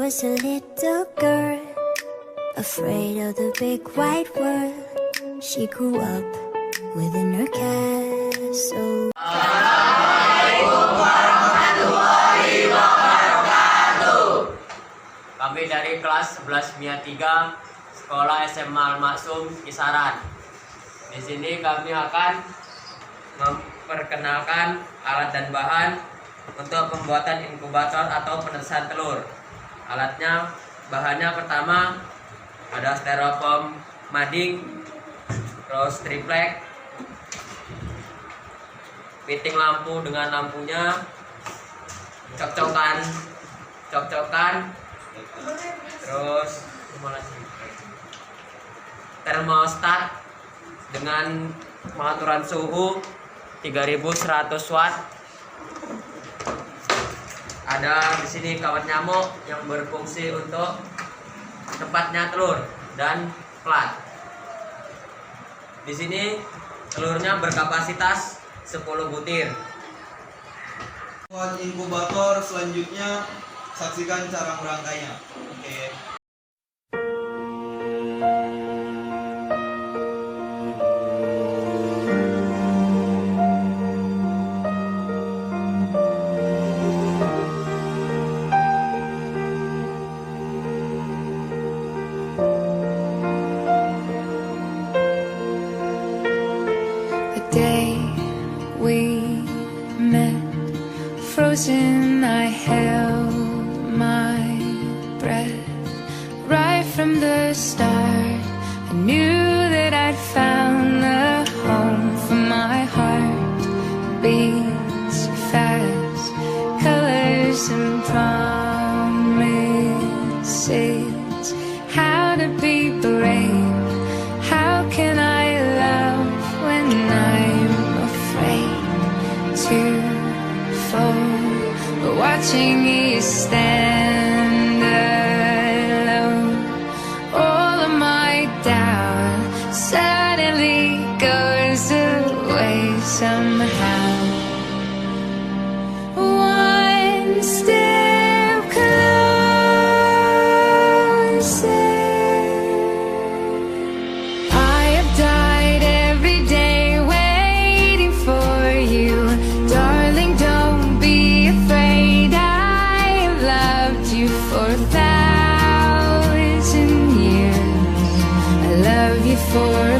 was a little girl, afraid of the big wide world. She grew up within her castle. Assalamualaikum warahmatullahi wabarakatuh. Kami dari kelas 11 MIA 3 Sekolah SMA Almashum Kisaran. Di sini kami akan memperkenalkan alat dan bahan untuk pembuatan inkubator atau penetesan telur. Alatnya, bahannya pertama ada styrofoam mading, terus triplek, fitting lampu dengan lampunya, cok-cokan, terus termostat dengan pengaturan suhu 3100 watt. Ada di sini kawat nyamuk yang berfungsi untuk tempatnya telur dan plat. Di sini telurnya berkapasitas 10 butir. Buat inkubator selanjutnya saksikan cara merangkainya. Oke. Day we met, frozen, I held my breath. Right from the start, I knew that I'd found the home for my heart. Beats fast, colors and promises. How to be brave, how can I love when I'm afraid to fall? But watching you stand alone, all of my doubt suddenly goes away somehow. One step closer. I have died every day waiting for you. Darling, don't be afraid. I have loved you for 1,000 years. I love you for